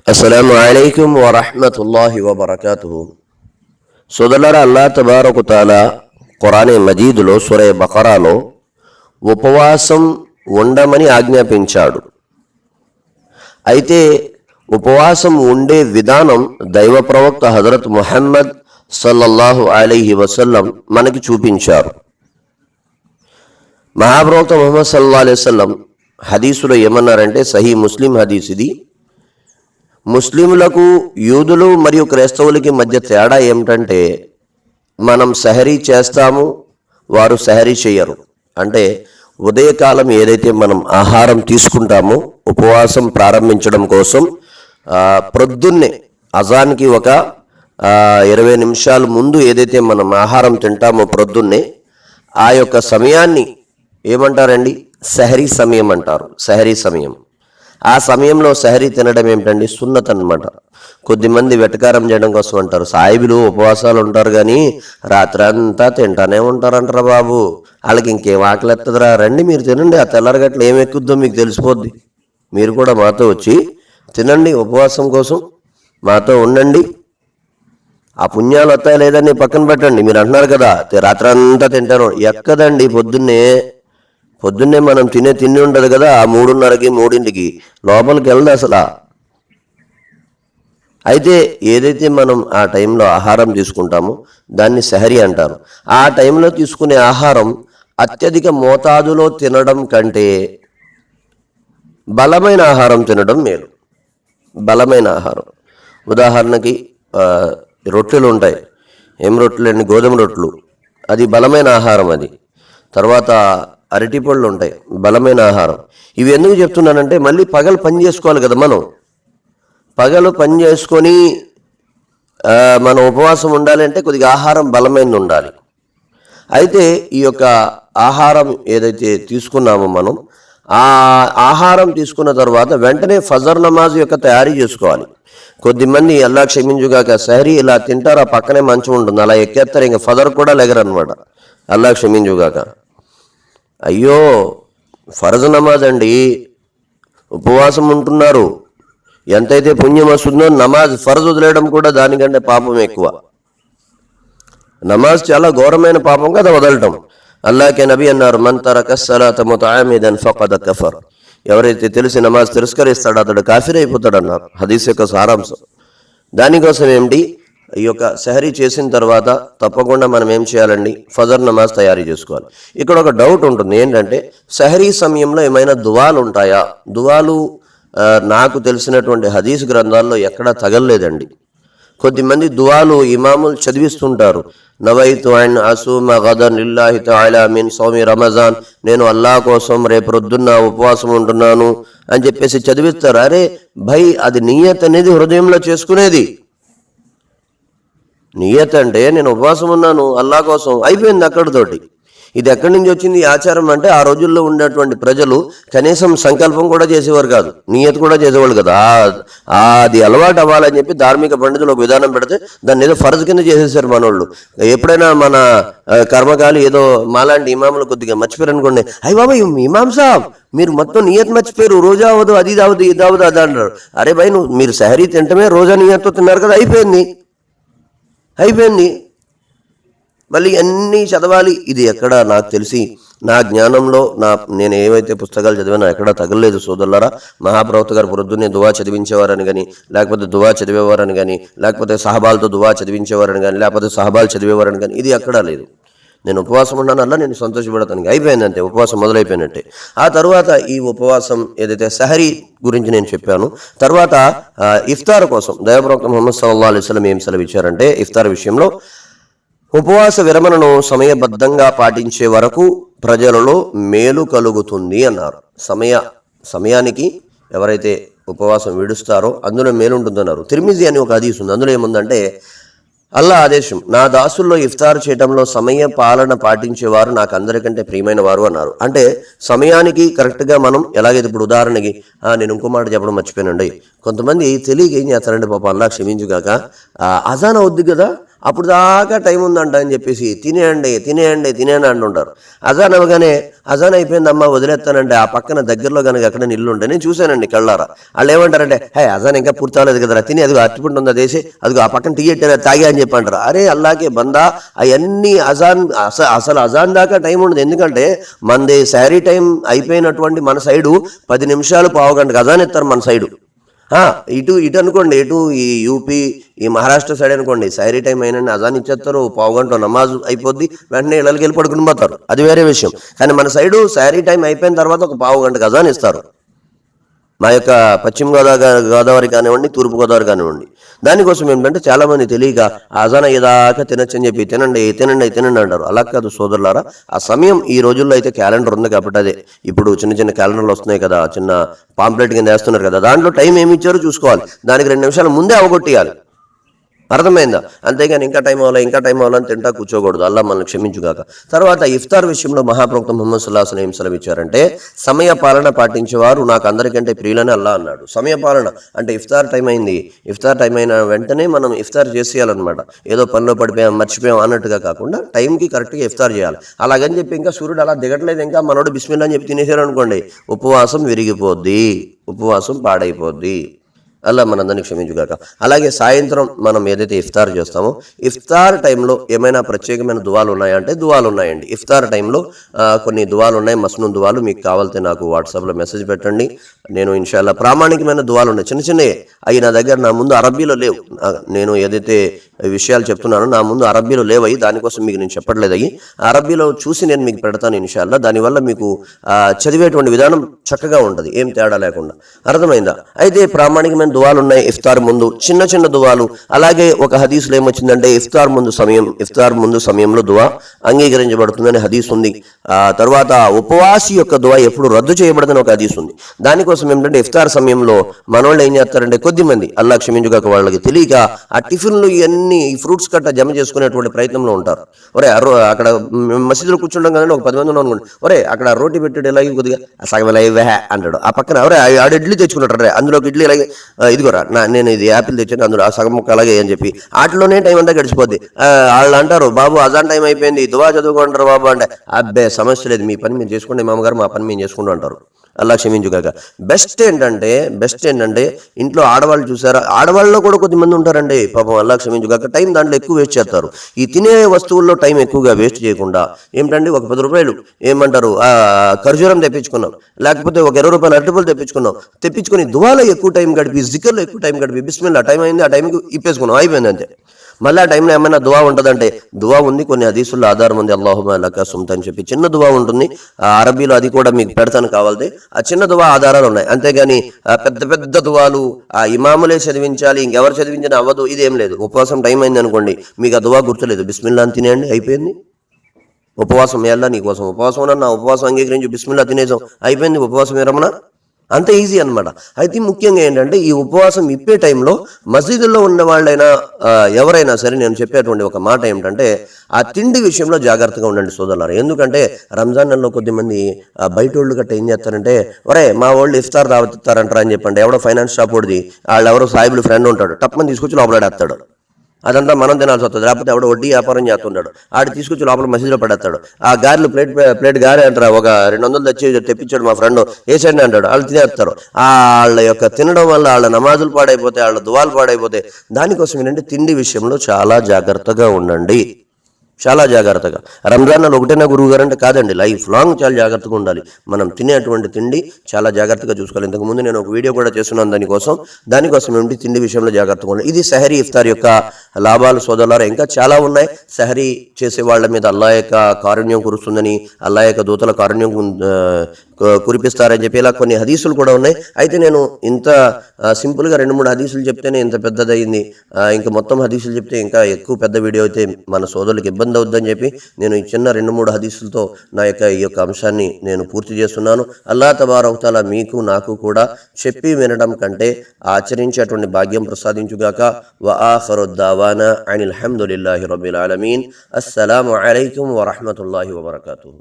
అస్సలాము అలైకుం వరహ్మతుల్లాహి వబరకాతుహు. సోదరులారా, అల్లాహ్ తబారక తఆలా ఖురాన్ మజీదులో సూరా బఖరాలో ఉపవాసం ఉండమని ఆజ్ఞాపించాడు. అయితే ఉపవాసం ఉండే విధానం దైవ ప్రవక్త హజరత్ ముహమ్మద్ సల్లల్లాహు అలైహి వసల్లం మనకి చూపించారు. మహాప్రవక్త ముహమ్మద్ సల్లల్లాహు అలైహి వసల్లం హదీసులో ఏమన్నారంటే, సహీ ముస్లిం హదీస్ ఇది, ముస్లింలకు యూదులు మరియు క్రైస్తవులకి మధ్య తేడా ఏమిటంటే, మనం సహరీ చేస్తాము, వారు సహరీ చేయరు. అంటే ఉదయకాలం ఏదైతే మనం ఆహారం తీసుకుంటామో ఉపవాసం ప్రారంభించడం కోసం ప్రొద్దున్నే అజాన్కి ఒక 20 నిమిషాల ముందు ఏదైతే మనం ఆహారం తింటామో ప్రొద్దున్నే, ఆ యొక్క సమయాన్ని ఏమంటారండి? సహరీ సమయం అంటారు. సహరీ సమయం. ఆ సమయంలో సహరీ తినడం ఏమిటండి? సున్నత్ అన్నమాట. కొద్దిమంది వెటకారం చేయడం కోసం అంటారు, సాయిబులు ఉపవాసాలు ఉంటారు కానీ రాత్రి అంతా తింటానే ఉంటారంటారా బాబు, వాళ్ళకి ఇంకేం ఆకలి ఎత్తదురా, రండి మీరు తినండి, ఆ తెల్లరగట్లు ఏం ఎక్కుద్దో మీకు తెలిసిపోద్ది, మీరు కూడా మాతో వచ్చి తినండి, ఉపవాసం కోసం మాతో ఉండండి, ఆ పుణ్యాలు వస్తాయి లేదని పక్కన పెట్టండి. మీరు అంటున్నారు కదా రాత్రి అంతా తింటాను, ఎక్కదండి. పొద్దున్నే మనం తిండి ఉండదు కదా, ఆ 3:30కి 3ంటికి లోపలికి వెళ్ళదు అసలు. అయితే ఏదైతే మనం ఆ టైంలో ఆహారం తీసుకుంటామో దాన్ని సహరీ అంటారు. ఆ టైంలో తీసుకునే ఆహారం అత్యధిక మోతాదులో తినడం కంటే బలమైన ఆహారం తినడం మేలు. బలమైన ఆహారం, ఉదాహరణకి రొట్టెలు ఉంటాయి. ఏం రొట్టెలు అండి? గోధుమ రొట్టెలు, అది బలమైన ఆహారం. అది తర్వాత అరటిపళ్ళు ఉంటాయి, బలమైన ఆహారం. ఇవి ఎందుకు చెప్తున్నానంటే, మళ్ళీ పగలు పని చేసుకోవాలి కదా, మనం పగలు పని చేసుకొని మనం ఉపవాసం ఉండాలి అంటే కొద్దిగా ఆహారం బలమైనది ఉండాలి. అయితే ఈ యొక్క ఆహారం ఏదైతే తీసుకున్నామో మనం, ఆ ఆహారం తీసుకున్న తర్వాత వెంటనే ఫజర్ నమాజ్ యొక్క తయారీ చేసుకోవాలి. కొద్దిమంది అల్లా క్షమించుగాక సహరీ ఇలా తింటారు, ఆ పక్కనే మంచం ఉంటుంది, అలా ఎక్కేస్తారు, ఇంకా ఫజర్ కూడా లెగరనమాట. అల్లా క్షమించుగాక. అయ్యో, ఫరజ్ నమాజ్ అండి, ఉపవాసం ఉంటున్నారు, ఎంతైతే పుణ్యం వస్తుందో నమాజ్ ఫరజ్ వదిలేయడం కూడా దానికంటే పాపం ఎక్కువ. నమాజ్ చాలా ఘోరమైన పాపం కదా వదలటం. అల్లాహ్కే నబీ అన్నారు, మన్ తరక స్సలాత ముతఅమ్మిదన్ ఫఖద్ కఫర్. ఎవరైతే తెలిసి నమాజ్ తిరస్కరిస్తాడో అతడు కాఫిర్ అయిపోతాడు అన్నారు. హదీస్ యొక్క సారాంశం. దానికోసం ఏమిటి? ఈ యొక్క సహరీ చేసిన తర్వాత తప్పకుండా మనం ఏం చేయాలండి? ఫజర్ నమాజ్ తయారీ చేసుకోవాలి. ఇక్కడ ఒక డౌట్ ఉంటుంది, ఏంటంటే సహరీ సమయంలో ఏమైనా దువాలు ఉంటాయా? దువాలు నాకు తెలిసినటువంటి హదీస్ గ్రంథాల్లో ఎక్కడా తగలలేదండి. కొద్దిమంది దువాలు ఇమాములు చదివిస్తుంటారు. నవైతు అన్ అసూమ గదన్ లిల్లాహి తఆలా మిన్ సౌమి రమజాన్, నేను అల్లాహ్ కోసం రేపు రొద్దున్న ఉపవాసం ఉంటున్నాను అని చెప్పేసి చదివిస్తారు. అరే భయ్, అది నియత్ అనేది హృదయంలో చేసుకునేది. నియత్ అంటే నేను ఉపవాసం ఉన్నాను అల్లాహ్ కోసం, అయిపోయింది అక్కడితోటి. ఇది ఎక్కడి నుంచి వచ్చింది ఈ ఆచారం అంటే, ఆ రోజుల్లో ఉండేటువంటి ప్రజలు కనీసం సంకల్పం కూడా చేసేవారు కాదు, నియత్ కూడా చేసేవాళ్ళు కదా. అది అలవాటు అవ్వాలని చెప్పి ధార్మిక పండితులు ఒక విధానం పెడితే దాన్ని ఏదో ఫర్జ్ కింద చేసేసారు మనోళ్ళు. ఎప్పుడైనా మన కర్మకాలి ఏదో మాలాంటి ఇమాములు కొద్దిగా మర్చిపోయారు అనుకోండి, అయ్యి బాబా ఇమాం సాబ్ మీరు మొత్తం నియత్ మర్చిపోయారు, రోజా అవ్వదు, అది అవ్వదు, ఇది అవ్వదు, అది అంటారు. అరే భయ్, మీరు సహరీ తింటమే రోజా నియత్తో తిన్నారు కదా, అయిపోయింది. మళ్ళీ అన్నీ చదవాలి. ఇది ఎక్కడ నాకు తెలిసి నా జ్ఞానంలో నేను ఏవైతే పుస్తకాలు చదివానో ఎక్కడా తగలలేదు సోదరులారా. మహాప్రవక్త గారు పొద్దున్నే దువా చదివించేవారని కానీ, లేకపోతే దువా చదివేవారని కానీ, లేకపోతే సహబాలతో దువా చదివించేవారని కానీ, లేకపోతే సహబాలు చదివేవారని కానీ, ఇది ఎక్కడా లేదు. నేను ఉపవాసం ఉన్నాను అలా నేను సంతోషపడతాను, అయిపోయింది అంతే, ఉపవాసం మొదలైపోయినట్టే. ఆ తర్వాత ఈ ఉపవాసం ఏదైతే సహరీ గురించి నేను చెప్పాను, తర్వాత ఇఫ్తార్ కోసం దైవప్రవక్త ముహమ్మద్ సల్లల్లాహు అలైహి వసల్లం ఏం సెలవిచ్చారంటే, ఇఫ్తార్ విషయంలో ఉపవాస విరమణను సమయబద్ధంగా పాటించే వరకు ప్రజలలో మేలు కలుగుతుంది అన్నారు. సమయానికి ఎవరైతే ఉపవాసం విడుస్తారో అందులో మేలు ఉంటుందన్నారు. తిర్మిజీ అని ఒక హదీస్ ఉంది, అందులో ఏముందంటే, అల్లా ఆదేశం, నా దాసుల్లో ఇఫ్తార్ చేయడంలో సమయ పాలన పాటించేవారు నాకు అందరికంటే ప్రియమైన వారు అన్నారు. అంటే సమయానికి కరెక్ట్గా మనం ఎలాగైతే, ఇప్పుడు ఉదాహరణకి నేను ఇంకో మాట చెప్పడం మర్చిపోయానండి, కొంతమంది తెలియక ఏం చేస్తారంటే, పాప అల్లా క్షమించుగాక, అజాన్ అవుద్ది కదా, అప్పుడు దాకా టైం ఉందంట అని చెప్పేసి తినేయండి అంటుంటారు. అజాన్ అవగానే అజాన్ అయిపోయిందమ్మా వదిలేస్తానంటే ఆ పక్కన దగ్గరలో కనుక ఎక్కడ ఇల్లు ఉంటే నేను చూశానండి కళ్ళారా. వాళ్ళు ఏమంటారంటే అజాన్ ఇంకా పూర్తి అవ్వలేదు కదరా, తిని అదిగో అట్టుకుంటుంది ఉంది అదేసి అదిగో ఆ పక్కన టీ ఎట్టారా తాగా అని చెప్పి అంటారు. అరే అల్లాకే బందా అవన్నీ అసలు అజాన్ దాకా టైం ఉండదు. ఎందుకంటే మనది శారీ టైం అయిపోయినటువంటి మన సైడు 10 నిమిషాలు పావుగంటకు అజాన్ ఎత్తారు మన సైడు. ఇటు అనుకోండి, ఈ యూపీ ఈ మహారాష్ట్ర సైడ్ అనుకోండి సైరీ టైం అయినండి అజాన్ ఇచ్చేస్తారు, పావుగంట నమాజ్ అయిపోద్ది, వెంటనే ఇళ్ళకి వెళ్ళి పడుకుని పోతారు, అది వేరే విషయం. కానీ మన సైడు శారీ టైం అయిపోయిన తర్వాత ఒక పావుగంటకు అజాన్ ఇస్తారు. మా యొక్క పశ్చిమ గోదావరి కానివ్వండి, తూర్పు గోదావరి కానివ్వండి. దానికోసం ఏంటంటే చాలామంది తెలియక అజాన్ అయ్యేదాకా తినచ్చని చెప్పి తినండి అంటారు. అలా కాదు సోదరులారా, ఆ సమయం ఈ రోజుల్లో అయితే క్యాలెండర్ ఉంది కాబట్టి అదే ఇప్పుడు చిన్న క్యాలెండర్లు వస్తున్నాయి కదా, చిన్న పాంప్లెట్ కింద వేస్తున్నారు కదా, దాంట్లో టైం ఏమి ఇచ్చారో చూసుకోవాలి. దానికి 2 నిమిషాల ముందే అవగొట్టేయాలి. అర్థమైందా? అంతేగాని ఇంకా టైం అవ్వాలని తింటా కూర్చోకూడదు. అల్లా మనల్ని క్షమించుగాక. తర్వాత ఇఫ్తార్ విషయంలో మహాప్రవక్త ముహమ్మద్ సల్లల్లాహు అలైహి వసల్లం సెలవిచ్చారంటే సమయ పాలన పాటించేవారు నాకు అందరికంటే ప్రియులని అల్లా అన్నాడు. సమయ పాలన అంటే ఇఫ్తార్ టైం అయింది, ఇఫ్తార్ టైం అయిన వెంటనే మనం ఇఫ్తార్ చేసేయాలన్నమాట. ఏదో పనిలో పడిపోయాం మర్చిపోయాం అన్నట్టుగా కాకుండా టైంకి కరెక్ట్గా ఇఫ్తార్ చేయాలి. అలాగని చెప్పి ఇంకా సూర్యుడు అలా దిగట్లేదు ఇంకా మనోడు బిస్మిల్లా అని చెప్పి తినేసారు అనుకోండి, ఉపవాసం విరిగిపోద్ది, ఉపవాసం పాడైపోద్ది. అలా మనందరినీ క్షమించుగాక. అలాగే సాయంత్రం మనం ఏదైతే ఇఫ్తార్ చేస్తామో ఇఫ్తార్ టైంలో ఏమైనా ప్రత్యేకమైన దువాలు ఉన్నాయా అంటే దువాలు ఉన్నాయండి. ఇఫ్తార్ టైంలో కొన్ని దువాలు ఉన్నాయి, మస్నూన్ దువాలు. మీకు కావాలితే నాకు వాట్సాప్లో మెసేజ్ పెట్టండి, నేను ఇన్షాల్లా ప్రామాణికమైన దువాలు ఉన్నాయి, చిన్నవి అవి నా దగ్గర నా ముందు అరబ్బీలో లేవు. నేను ఏదైతే విషయాలు చెప్తున్నానో నా ముందు అరబ్బీలో లేవయి, దానికోసం మీకు నేను చెప్పట్లేదు. అవి అరబ్బీలో చూసి నేను మీకు పెడతాను ఇన్షాల్లా. దానివల్ల మీకు చదివేటువంటి విధానం చక్కగా ఉంటుంది, ఏం తేడా లేకుండా. అర్థమైందా? అయితే ప్రామాణికమైన దువాలు ఉన్నాయి ఇఫ్తార్ ముందు, చిన్న దువాలు. అలాగే ఒక హదీసులో ఏమొచ్చిందంటే ఇఫ్తార్ ముందు సమయంలో దువా అంగీకరించబడుతుందని హదీస్ ఉంది. తర్వాత ఉపవాసి యొక్క దువా ఎప్పుడు రద్దు చేయబడదని ఒక హదీస్ ఉంది. దానికోసం ఏంటంటే ఇఫ్తార్ సమయంలో మనోళ్ళు ఏం చేస్తారంటే కొద్దిమంది అల్లా క్షమించుగాక వాళ్ళకి తెలియక ఆ టిఫిన్లు ఇవన్నీ ఫ్రూట్స్ కట్ట జమ చేసుకునేటువంటి ప్రయత్నంలో ఉంటారు. అక్కడ మసీదులో కూర్చుంటాం కదండి, ఒక 10 మంది ఉన్నాం అనుకోండి, అక్కడ రోటీ పెట్టాడు ఇలాగే కొద్దిగా సగం ఇలా అంటాడు. ఆ పక్కన ఆడ ఇడ్లీ తెచ్చుకుంటాడు, అందులోకి ఇడ్లీ ఇలాగే ఇదిగోరా నేను ఇది యాపిల్ తెచ్చాను అందులో ఆ సగం ముక్క అలాగే అని చెప్పి వాటిలోనే టైం అంతా గడిచిపోద్ది. వాళ్ళు అంటారు బాబు అజాన్ టైం అయిపోయింది దువా చదువుకుంటారు బాబు అంటే, అబ్బే సమస్య లేదు, మీ పని మీరు చేసుకోండి మామగారు, మా పని మేము చేసుకుంటూ అంటారు. అల్లా క్షమించుగాక. బెస్ట్ ఏంటంటే ఇంట్లో ఆడవాళ్ళు చూసారా, ఆడవాళ్ళలో కూడా కొద్దిమంది ఉంటారండి పాపం, అల్లా క్షమించుగాక, టైం దాంట్లో ఎక్కువ వేస్ట్ చేస్తారు. ఈ తినే వస్తువుల్లో టైం ఎక్కువగా వేస్ట్ చేయకుండా ఏమిటండి ఒక 10 రూపాయలు ఏమంటారు ఖర్జూరం తెప్పించుకున్నాం, లేకపోతే ఒక 20 రూపాయలు అరటిపళ్ళు తెప్పించుకొని దువాలో ఎక్కువ టైం గడిపి, జికర్లో ఎక్కువ టైం గడిపి, బిస్మిల్లా టైం అయింది ఆ టైంకి ఇప్పేసుకున్నాం, అయిపోయింది అంతే. మళ్ళీ ఆ టైంలో ఏమైనా దువా ఉంటుందంటే దువా ఉంది, కొన్ని హదీసుల్లో ఆధారం ఉంది, అల్లాహుమ్మా లకా సుమ్తా అని చెప్పి చిన్న దువా ఉంటుంది అరబీలో, అది కూడా మీకు పెడతాను కావాలంటే. ఆ చిన్న దువా ఆధారాలు ఉన్నాయి, అంతేగాని పెద్ద దువాలు ఆ ఇమాములే చదివించాలి ఇంకెవరు చదివించిన అవ్వదు, ఇదేం లేదు. ఉపవాసం టైం అయింది అనుకోండి, మీకు ఆ దువా గుర్తులేదు, బిస్మిల్లా అని తినేయండి అయిపోయింది. ఉపవాసం ఎలా నీకోసం ఉపవాసం ఉన్నా, నా ఉపవాసం అంగీకరించి బిస్మిల్లా తినేసాం అయిపోయింది, ఉపవాసం విరమణ, అంత ఈజీ అనమాట. అయితే ముఖ్యంగా ఏంటంటే ఈ ఉపవాసం ఇప్పే టైంలో మసీదుల్లో ఉన్న వాళ్ళైనా ఎవరైనా సరే నేను చెప్పేటువంటి ఒక మాట ఏమిటంటే ఆ తిండి విషయంలో జాగ్రత్తగా ఉండండి సోదరులారా. ఎందుకంటే రంజాన్ నెలలో కొద్దిమంది బయట వాళ్ళు గట్ట ఏం చేస్తారంటే మా వాళ్ళు ఇఫ్తార్ రావతారంటారా అని చెప్పండి, ఎవడో ఫైనాన్స్ షాప్ వాడిది వాళ్ళు ఎవరో సాయిబులు ఫ్రెండ్ ఉంటాడు, టప్పని తీసుకొచ్చి లోపలాడేస్తాడు, అదంతా మనం తినాల్సి వస్తుంది. లేకపోతే ఎవడో వడ్డీ వ్యాపారం చేస్తుంటాడు, ఆడు తీసుకొచ్చి లోపల మసీదులో పడేస్తాడు. ఆ గారెలు ప్లేట్ గారె అంటారా, ఒక 200 తెప్పించాడు మా ఫ్రెండ్ వేసండి అంటాడు, వాళ్ళు తినేస్తారు. వాళ్ళ యొక్క తినడం వల్ల వాళ్ళ నమాజులు పాడైపోతాయి, వాళ్ళ దువాలు పాడైపోతాయి. దానికోసం ఏంటంటే తిండి విషయంలో చాలా జాగ్రత్తగా ఉండండి, చాలా జాగ్రత్తగా. రంజాన్ నెల ఒకటేనా గురువు గారు అంటే కాదండి, లైఫ్ లాంగ్ చాలా జాగ్రత్తగా ఉండాలి. మనం తినేటువంటి తిండి చాలా జాగ్రత్తగా చూసుకోవాలి. ఇంతకుముందు నేను ఒక వీడియో కూడా చేస్తున్నాను దానికోసం ఏంటి తిండి విషయంలో జాగ్రత్తగా ఉండాలి. ఇది సెహరీ ఇఫ్తార్ యొక్క లాభాలు సోదరులారా. ఇంకా చాలా ఉన్నాయి. సెహరీ చేసే వాళ్ళ మీద అల్లా యొక్క కారుణ్యం కురుస్తుందని, అల్లా యొక్క దూతల కారుణ్యం కురిపిస్తారని చెప్పి ఇలా కొన్ని హదీసులు కూడా ఉన్నాయి. అయితే నేను ఇంత సింపుల్గా 2-3 హదీసులు చెప్తేనే ఇంత పెద్దదయ్యింది, ఇంకా మొత్తం హదీసులు చెప్తే ఇంకా ఎక్కువ పెద్ద వీడియో అయితే మన సోదరులకు ఇబ్బంది అవుద్దని చెప్పి నేను ఈ చిన్న 2-3 హదీసులతో ఈ యొక్క అంశాన్ని నేను పూర్తి చేస్తున్నాను. అల్లాహ్ తబారక వ తఆలా మీకు నాకు కూడా చెప్పి వినడం కంటే ఆచరించేటువంటి భాగ్యం ప్రసాదించుగాక. వ ఆఖిరు దావానా అనిల్ హమ్దులిల్లాహి రబ్బిల్ ఆలమీన్. అస్సలాము అలైకుం వరహ్మతుల్లాహి వబరకాతుహు.